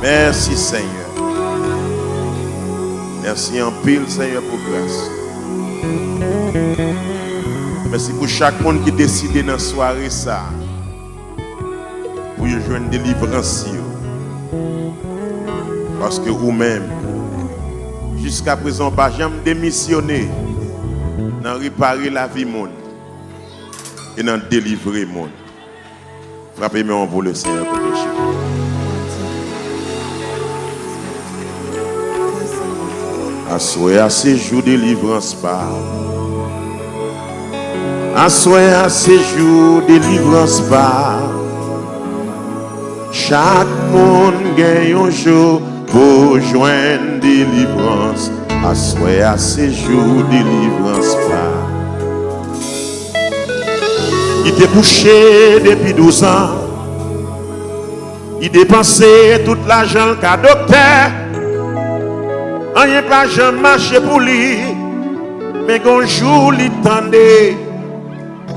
Merci Seigneur. Merci en pile Seigneur pour grâce. Merci pour chaque monde qui décide dans la soirée ça. Pour y jouer une délivrance. Parce que vous-même, jusqu'à présent, pas jamais démissionné dans réparer la vie monde et dans délivrer monde. Frappez-moi pour le Seigneur pour les chiffres. Assoyez à ces jours délivrance par. Assoyez à ces jours délivrance par. Chaque monde gagne un jour pour joindre délivrance. Assoyez à ces jours délivrance par. Il était couché depuis 12 ans. Il dépensait tout l'argent qu'a docteur. Rien pas jamais marché pour lui. Mais un jour, il tendait.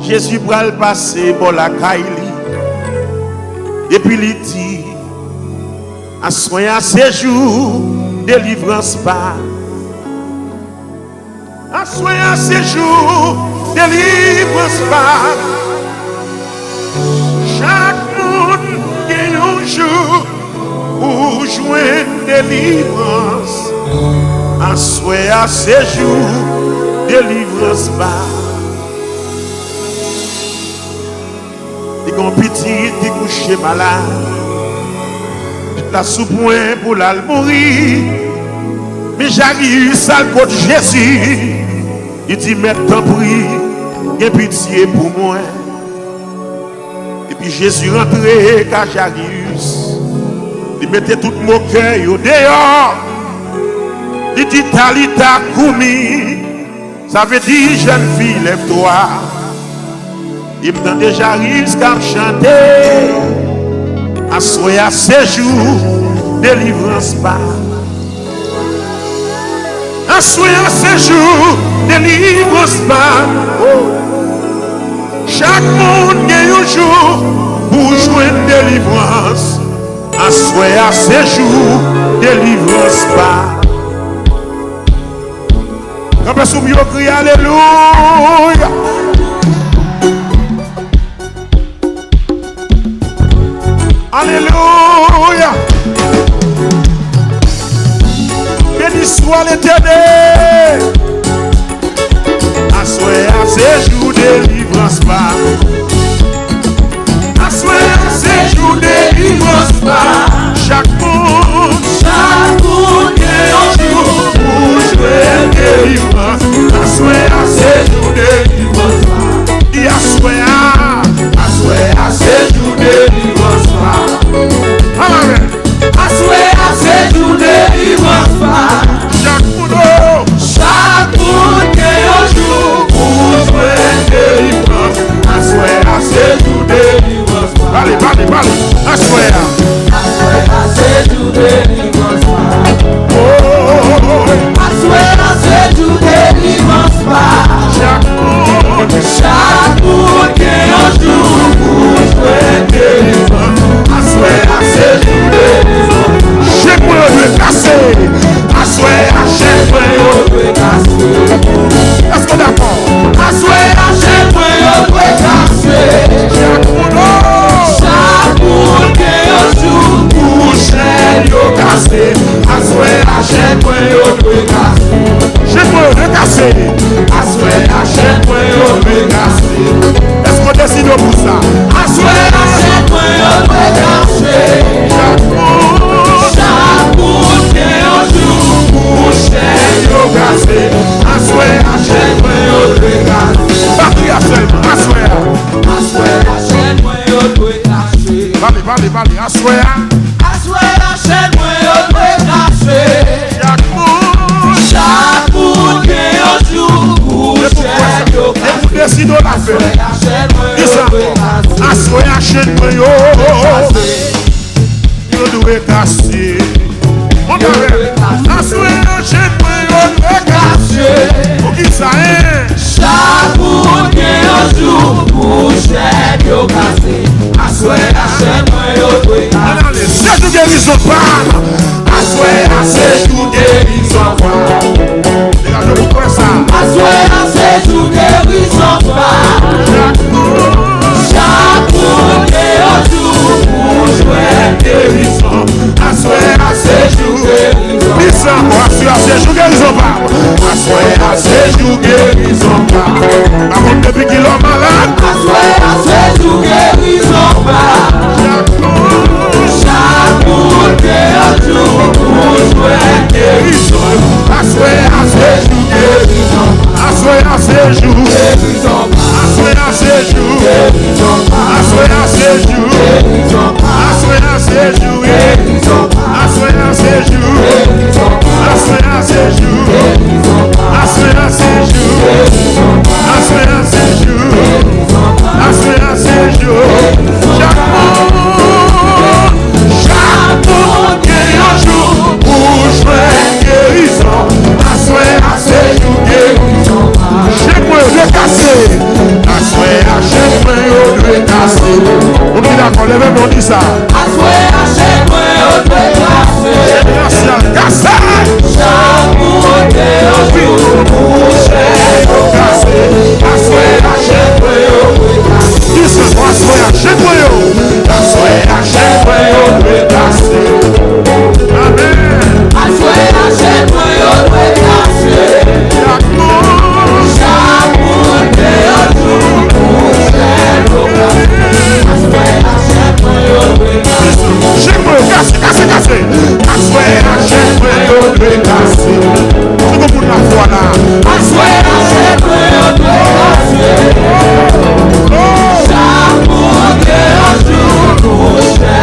Jésus va le passer pour la caille. Et puis il dit, à soigner à ces jours, délivrance pas. À soigner à ces jours, délivrance pas. Chaque monde gagne un jour pour joindre délivrance. À soigner à ces jours, délivrance pas. T'es qu'on petit, t'es couché malade. La sous-point pour la mourir. Mais j'arrive ça le côté Jésus. Il dit, maintenant prie, et pitié pour moi. Et puis Jésus rentrait car j'arrive. Il mettait tout mon cœur au dehors. Il dit, Talita Koumi. Ça veut dire, jeune fille, lève-toi. Il me donne déjà risque à me chanter. Assoyez à ces jours, délivrance pas. Assoyez à ces jours, délivrance pas. Oh. Chaque monde gagne un jour pour jouer une délivrance. Assoyez à ces jours, délivrance pas. Quand on s'oublie, on crie Alléluia. Alléluia. Béni soit l'Éternel. Assoyez à ces jours délivrance pas. Assoyez à ces jours délivrance pas. Chaque monde est un jour pour jouer délivrance. Assoyez à ces jours délivrance pas. Et assoyez à ces jours délivrance pas. Amen. Assoyez à ces jours délivrance pas. Chaque monde est un jour pour jouer délivrance. Assoyez à ces jours délivrance pas. Allez. Assoyez à ces jours délivrance pas. Assoyez à ces jours délivrance pas. Chaque monde est un jour pour jouer délivrance. Assoyez à ces jours délivrance. Chaque monde doit casser. Assoyez à chaque monde doit casser. Est-ce que d'accord? Assoyez à chaque monde doit casser. Chaque monde est un jour pour jouer casser. Assoyez à chaque monde doit casser. Chaque monde doit casser. Assoyez à chaque monde doit casser. Est-ce qu'on décide pour ça? Assoyez à chaque monde doit casser. Chaque monde est un jour pour jouer casser. Assoyez à chaque monde doit casser. Patria seulement. Assoyez à chaque monde doit casser. Allez. Assoyez à chaque monde doit casser. Chaque monde est un jour pour jouer casser. Vous décidez de la faire. Assoyez à chaque monde doit casser. Assoyez à chaque monde doit casser. Pour qui ça est? Chaque monde est un jour pour jouer casser. Assoyez à chaque monde doit casser. guérison pas. Assoyez à ces jours guérison pas. Regardez pourquoi ça. Assoyez à ces jours guérison pas. Chaque jour pour jouer guérison. Assoyez à ces jours guérison. Assoyez à ces jours guérison pas. Assoyez à ces jours guérison pas. Par contre depuis qu'il est malade. Assoyez à ces jours guérison pas. Chaque jour pour jouer guérison. Assoyez à ces jours guérison. Assoyez à ces jours guérison. Assoyez à ces jours guérison. Assoyez à ces jours guérison. Assoyez à ces jours guérison. Assoyez à ces jours guérison. Assoyez à ces jours guérison. Assoyez à ces jours guérison. Assoyez à ces jours guérison. Assoyez à ces jours. Chaque monde qui un jour pour jouer guérison. Assoyez à ces jours guérison. Chaque moi le casser. Assoyez à chaque moi le casser. On est d'accord, les mêmes on dit ça. Assoyez à chaque moi le casser. Casser. Chaque monde qui un jour pour jouer casser. Assoyez à chaque moi le casser. Dis ça, assoyez à chaque moi. Assoyez à chaque moi le casser. Amen. Assoyez à chaque moi le casser. Chaque monde qui un jour pour jouer casser. Assoyez à chaque moi le casser. Chaque moi casser. Assoyez à chaque moi le casser. C'est comme pour la foi là. Assoyez à chaque moi le casser. Chaque monde qui un jour pour jouer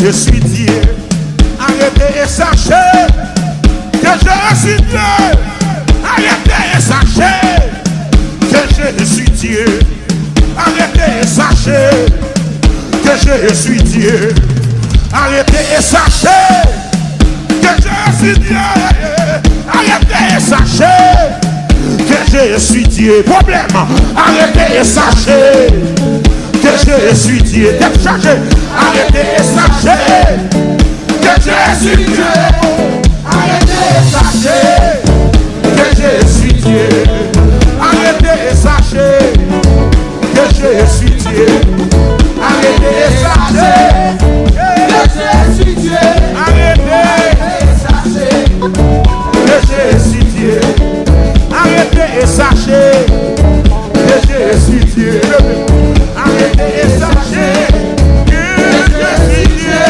je suis Dieu. Arrêtez et sachez que je suis Dieu. Arrêtez et sachez que je suis Dieu. Arrêtez et sachez que je suis Dieu. Arrêtez et sachez que je suis Dieu. Arrêtez et sachez que je suis Dieu. Problème. Arrêtez et sachez que je suis Dieu. Arrêtez et sachez que je suis Dieu. Arrêtez et sachez que je suis Dieu. Arrêtez et sachez que je suis Dieu. Arrêtez et sachez que je suis Dieu. Arrêtez et sachez que je suis Dieu. Arrêtez et sachez que je suis Dieu. Arrêtez et sachez que je suis Dieu.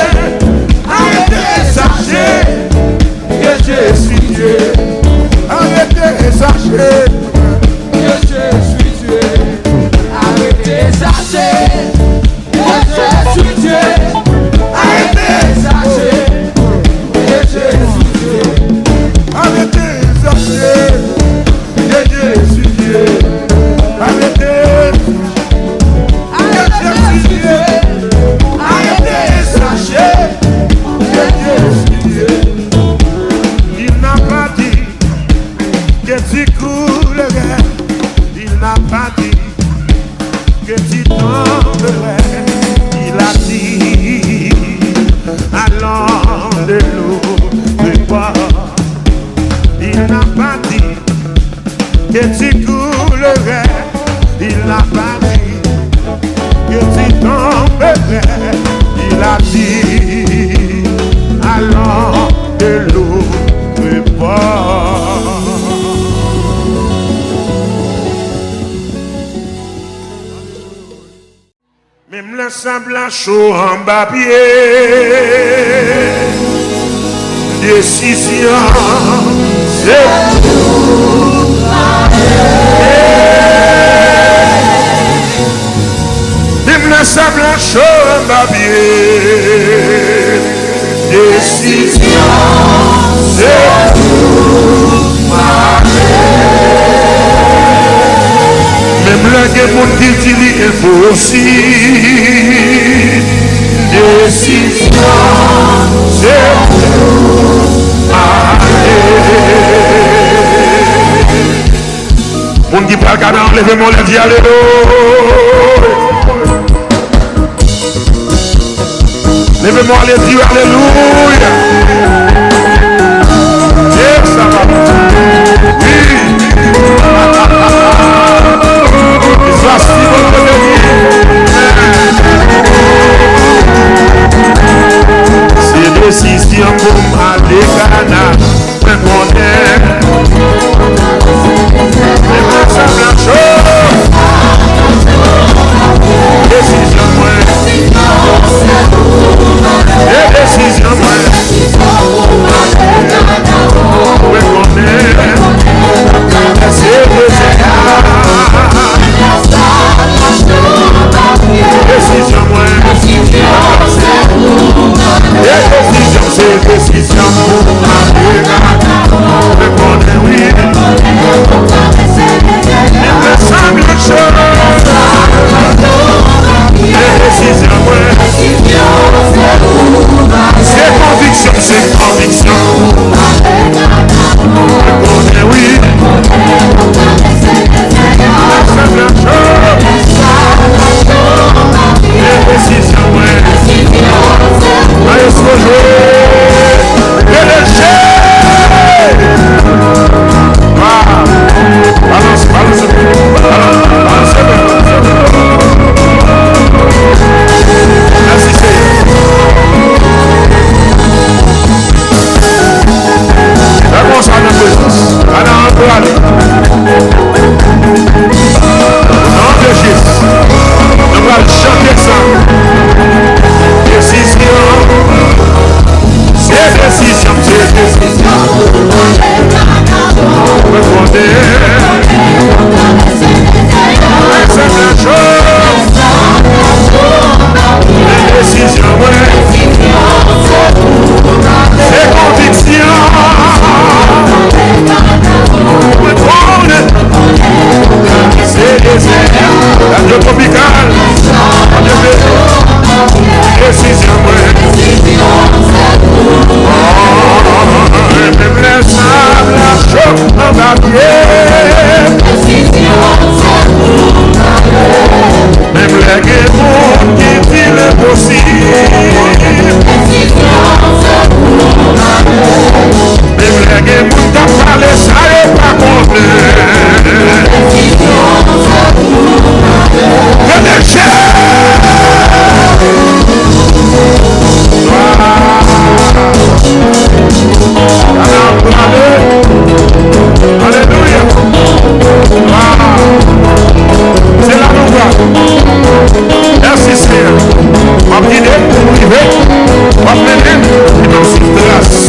Arrêtez et sachez que je suis Dieu. Arrêtez et sachez que je suis Dieu. Arrêtez et sachez que je suis Dieu. Arrêtez et sachez que je suis Dieu. Arrêtez et sachez que je suis Dieu. Arrêtez que je suis Dieu. Arrêtez et sachez que je suis Dieu. Il n'a pas dit que tu coulerais. Il n'a pas dit que tu tomberais. Il a dit allons de l'autre bord. Il n'a pas dit que tu coulerais. Il n'a pas dit que tu tomberais. Il a dit allons de l'autre bord. Même le sable chaud en bas pied. Décision, c'est tout. Même le sable chaud en bas pied. Décision, c'est tout. Même le monde qui dit il faut aussi. Décision, c'est tout. Monde qui parle canard, levez-moi les yeux, alléluia. Levez-moi les yeux, alléluia. Yes, ça va. Oui. Ça si bon de c'est décision pour aller Ghana. Mais mon air. Décision moi. merci Seigneur. On va guider pour priver. On va mener et nous sous grâce.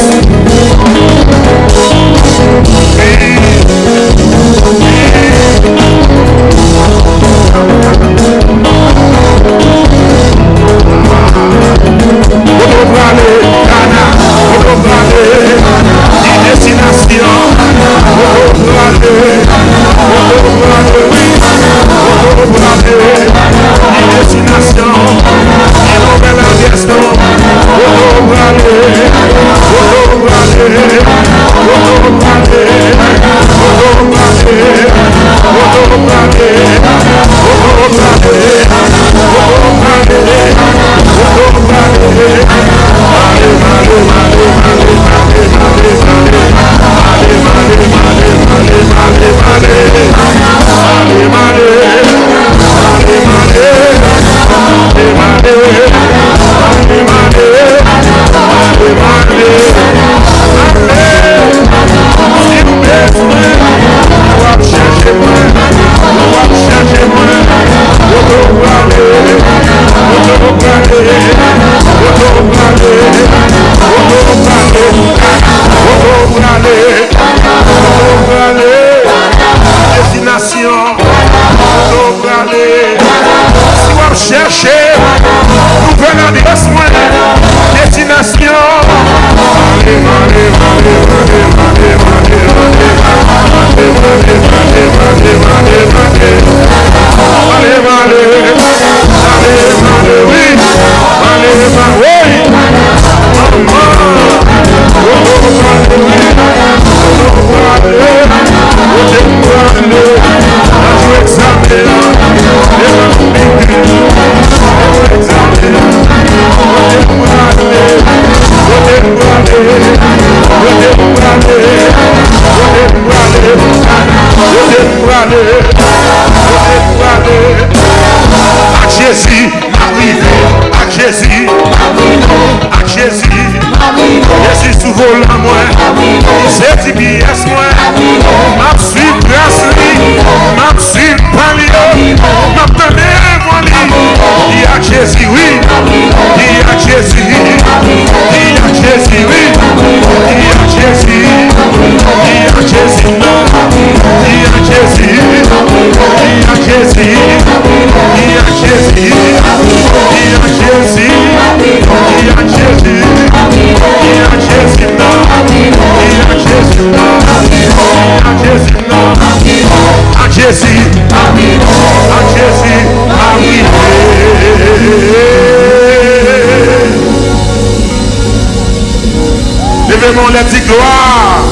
Levez-moi les petits gloire.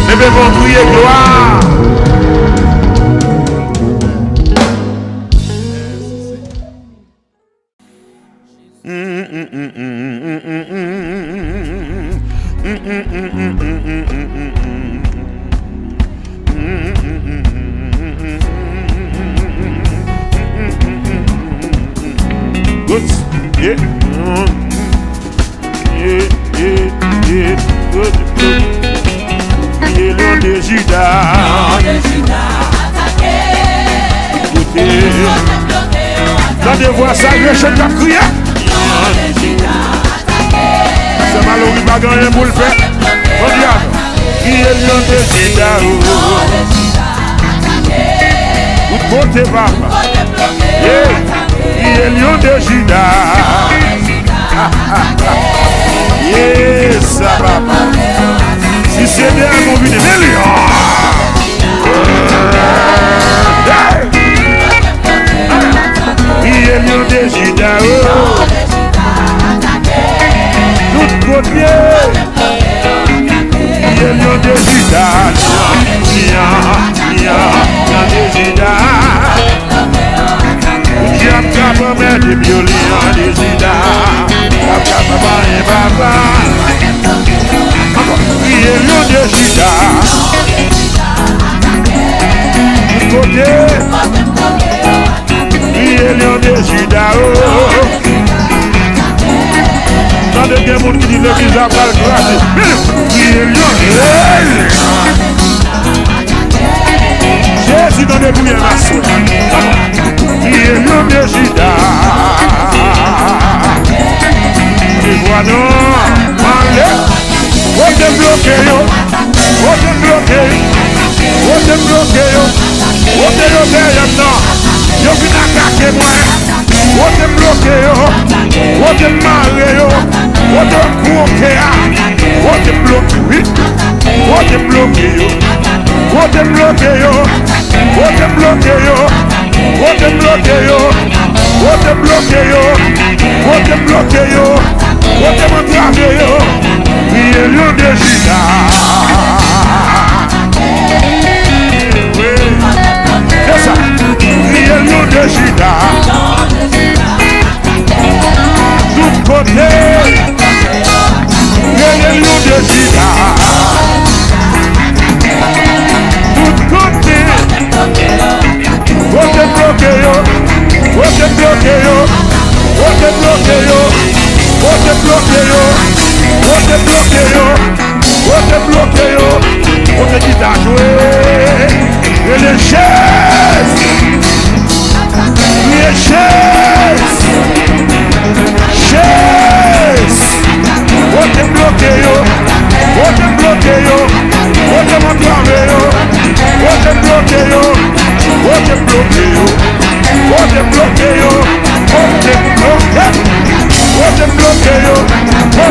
Levez-moi crier gloire. Good. Yeah. Et lion de Juda, écoutez, tendez-vous à ça, je chante la crière. C'est malheureux, pas gagné pour le faire. On diable, qui est lion de Juda, ou côté papa, qui est lion de Juda. Yes, ça va. Si c'est bien mon vie de lion. Il est lion de Juda. Tout côté. Il est lion de Juda. Lion de Juda. Qui a capable de violon de Juda. Il est lion de Juda. Du côté, il est lion de Juda. Dans le bien monde qui dit l'église a pas le grâce. Il est lion de Jésus dans les bouillons ma soeur. priez lion de Juda. Tu vois non, allez, on te bloque yo, on te bloque, on te bloque yo, on te bloque non, yo viens attaquer moi, on te bloque yo, on te marre yo, on te bloque on te bloque oui, on te bloque yo, on te bloque yo, on te bloque yo, on te bloque yo, on te bloque yo, on te bloque yo. On te montre yo, priez lion de Juda. C'est ça, priez lion de Juda. Tout côté, priez lion de Juda. Tout côté, on te bloque yo, on te bloque yo, on te bloque yo. On te bloque yo, on te bloque yo, on te bloque yo, on te dit à jouer. Et les chaises, on te bloque yo, on te bloque yo, on te montre yo, on te bloque yo, on te bloque yo, on te bloque yo, on te bloque. On te bloque yo, on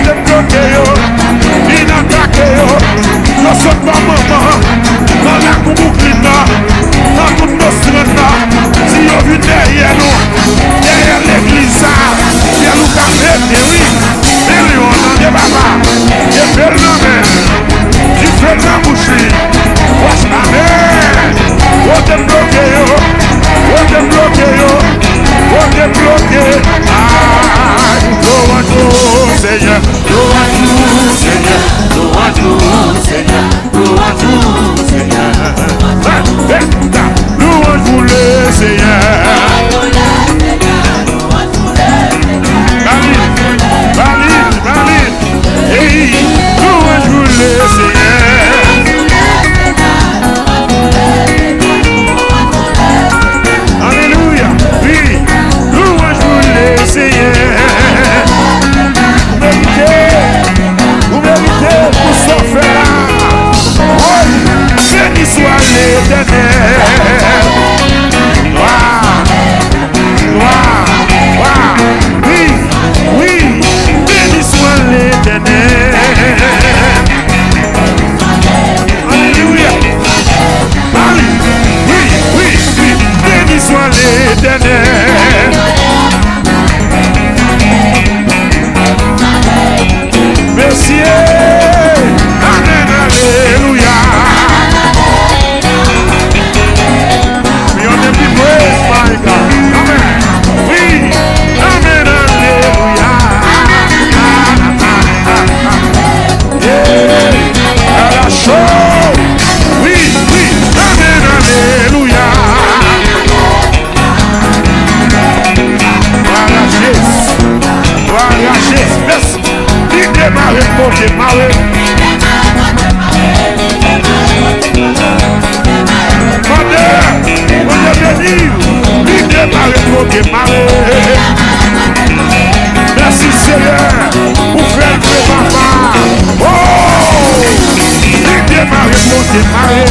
te bloque yo, il attaque yo, nous sommes pas maman, dans la couboukina, dans toute nos strana, si on vit derrière nous, derrière l'église, il y a nous café, oui, et lui on a des babas, et fait le nom, tu fais la bouche, wash ma main, on te bloque yo, on te bloque yo. On te bloque, louange Seigneur, louange Seigneur, louange Seigneur, louange Seigneur, louange le Seigneur, Baline, hey, louange le Seigneur. Alléluia, oui. Vous méritez pour ce faire. Oui, béni soit l'Éternel. Gloire, oui, béni soit l'Éternel. Alléluia. Oui, béni soit l'Éternel. Merci, amen, alléluia. We on the praise, my God, amen. Oui, amen, alléluia. Yeah, à la show. Oui, amen, alléluia. Voilà, Jésus, merci. Démarrer pour démarrer. On te bénit. Lui démarrer pour démarrer. Merci Seigneur pour faire le papa. Oh, lui démarrer pour démarrer.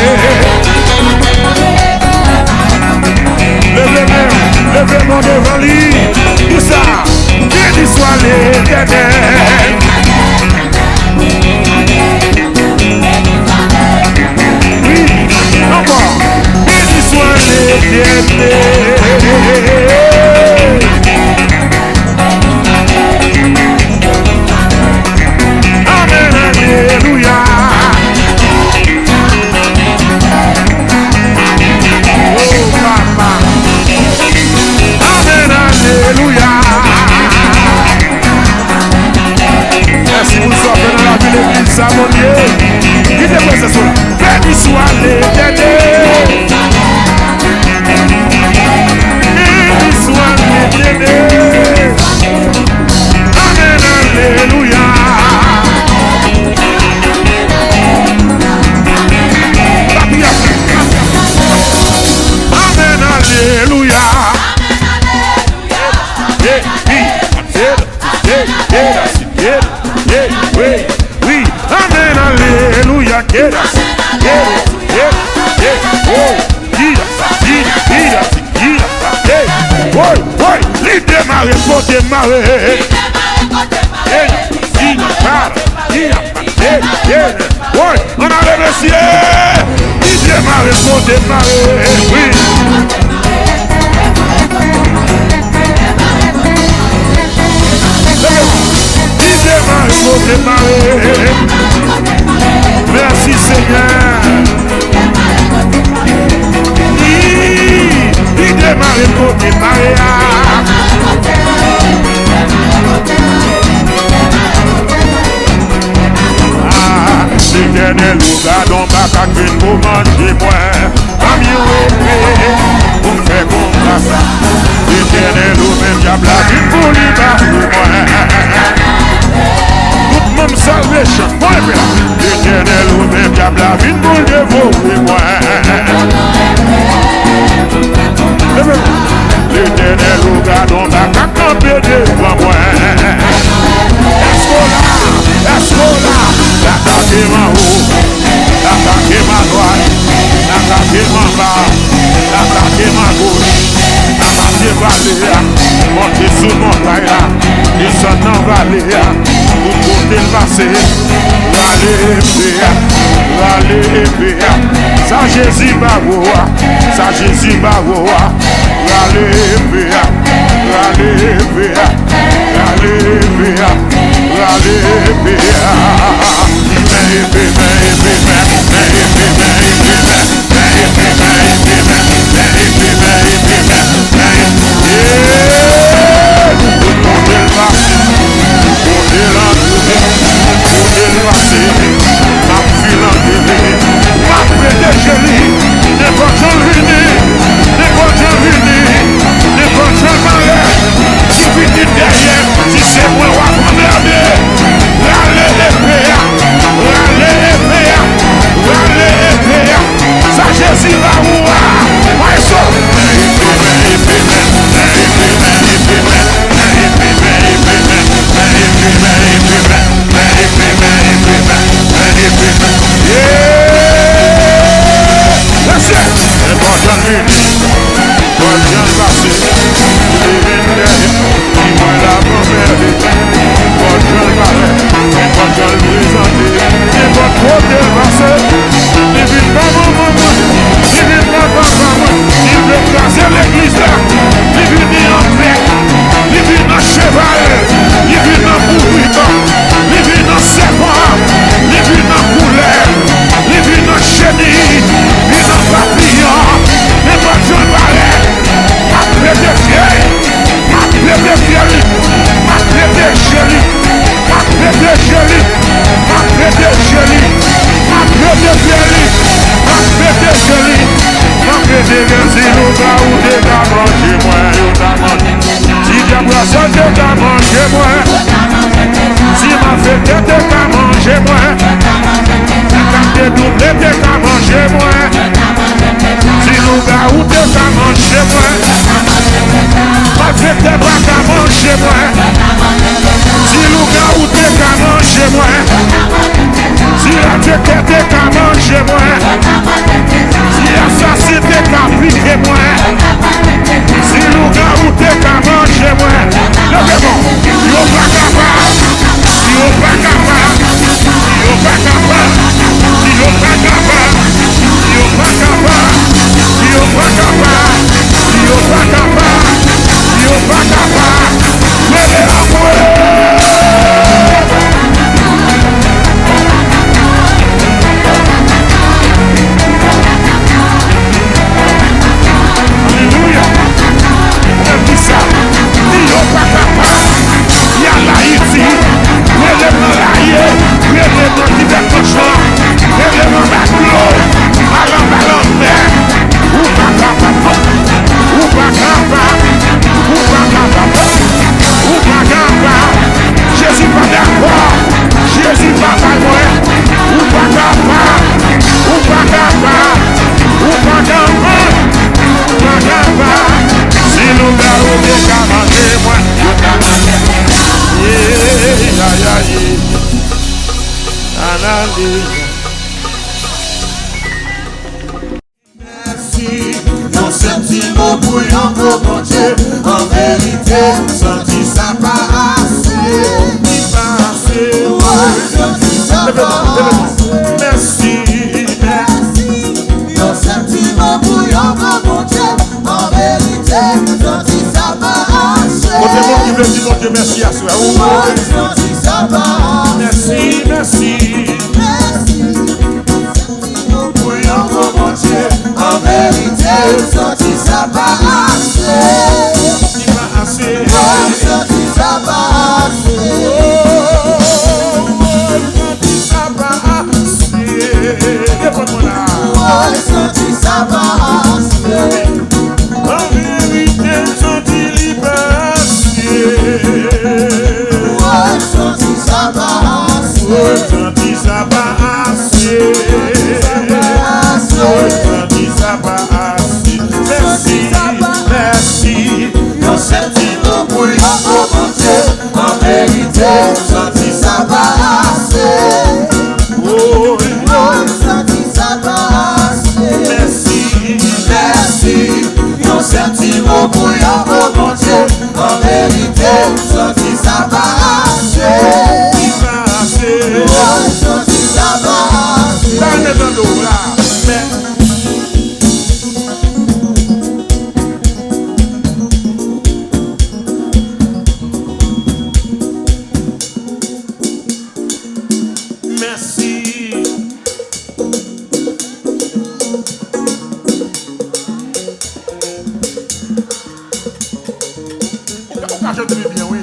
Levez-moi devant lui. Tout ça, béni soit l'Éternel. Oui, encore, béni soit l'Éternel. Amen, alléluia. Oh papa. Amen, alléluia. Merci pour ça, dans la ville de l'église, mon Dieu. Qui te presse ce soir? Béni soit l'Éternel. oui, amen, alléluia, il démarre, faut démarrer. On a le ciel, il démarre, faut démarrer, oui. Il démarre, faut démarrer. Merci Seigneur. Il démarre, faut démarrer. L'éternel nous garde en bas qu'à pour manger moins. Pas mieux pour faire comme ça. L'éternel nous même diable la vie pour lui battre tout le monde salvé chante. L'éternel nous même diable la vie pour dévorer moi. L'éternel nous garde en bas qu'à camper devant moi. Est-ce qu'on l'a? L'attaquer ma haut, l'attaquer ma droite, l'attaquer ma bas, l'attaquer ma gauche, l'attaquer vallée, monter sous montagne, descendre dans vallée, tout côté le passé, râler, ça Jésus baroua, râler, N'importe Dieu, en vérité, senti ça pas assez. Senti ça pas assez. Merci, merci. Yon sentiment pour yon bon Dieu, en vérité, senti ça pas assez. Côté moi qui veut dire mon Dieu merci à soi. Senti ça pas assez. Merci. Mon Dieu, en vérité, senti ça pas assez. Assez. Senti ça pas assez. Senti ça pas assez. Senti ça pas assez. En vérité, senti libéré. Senti ça pas assez. Senti ça pas assez. Senti ça pas assez. Merci. Yon sentiment pour yon bon Dieu, en vérité, senti ça pas assez. Senti ça pas assez. Merci. Yon sentiment pour yon bon Dieu, en vérité, senti ça pas assez. Senti ça pas assez. Merci. Je te dis bien, oui.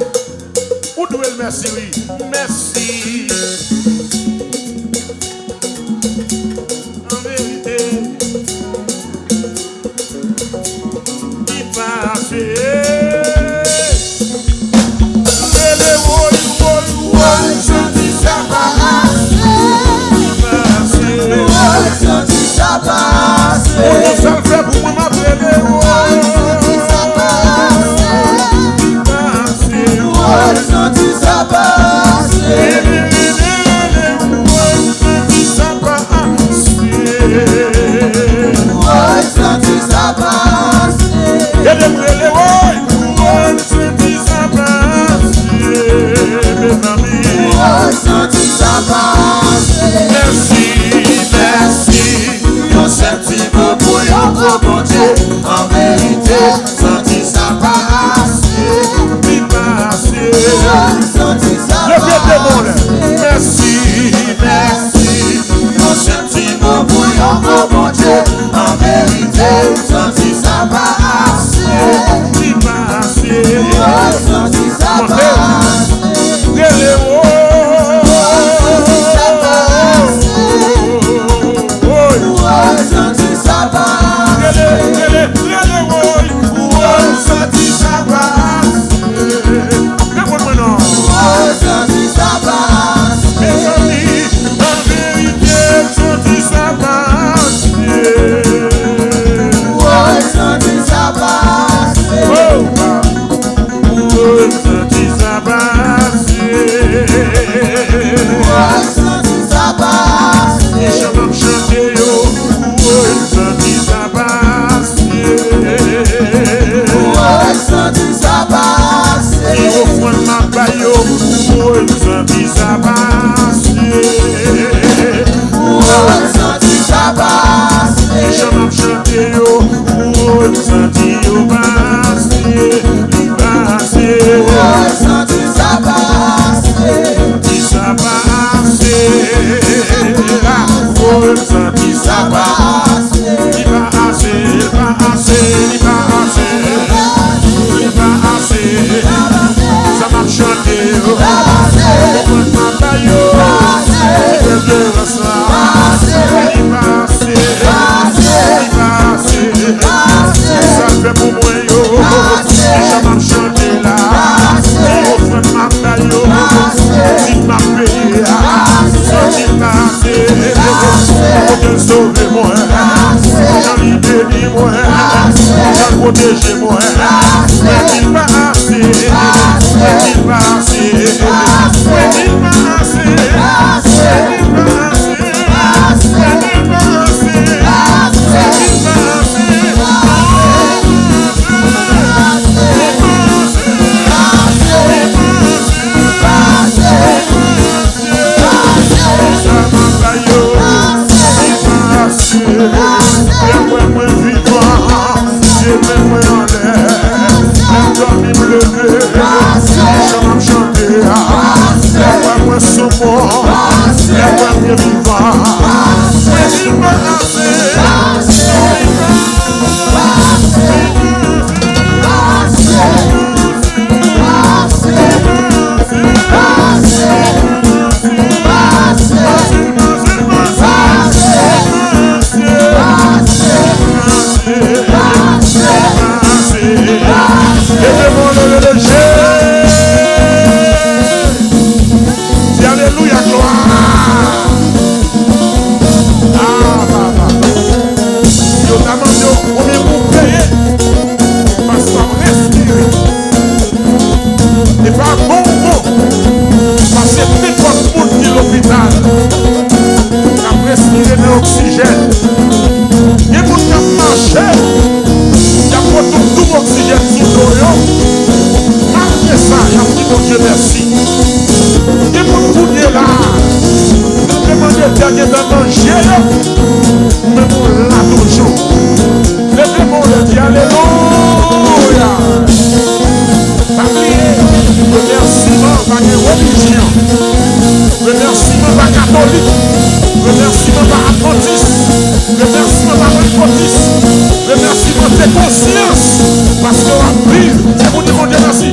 Où doit le merci, oui. Merci. En vérité, il passe. Senti ça pas assez. Senti ça pas assez. Ça le fait pour moi m'appeler. Senti ça pas assez. Senti ça pas assez. Senti ça pas assez. Senti ça pas assez. Merci. Yon sentiment pour yon bon Dieu, en vérité, senti ça pas assez. Senti ça pas Merci. Yon sentiment pour yon bon Dieu, en vérité, senti ça pas assez. Senti ça pas Senti ça pas Sauvez-moi, j'en ai béni moi, j'en protégé moi, mais il m'a assez, il m'a assez, il m'a assez. oxygène sous l'eau. Malgré ça, il y a dit mon Dieu merci. Et pour tout est là, nous demandons de manger, mais pour là toujours. Les démons le disent alléluia. Pas oublier, remerciement par les religions, remerciement par catholique, remerciement par adventiste, remerciement par pentecôtiste, remerciement de conscience, parce que la Bible, c'est pour dire mon Dieu merci.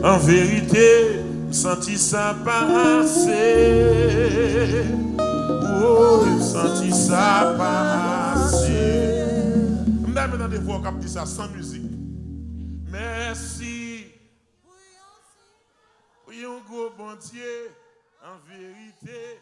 En vérité, senti ça passer. Oh, senti ça passer. Je vais dans des voix qui disent ça sans musique. Merci. Oui, un gros bon Dieu, en vérité.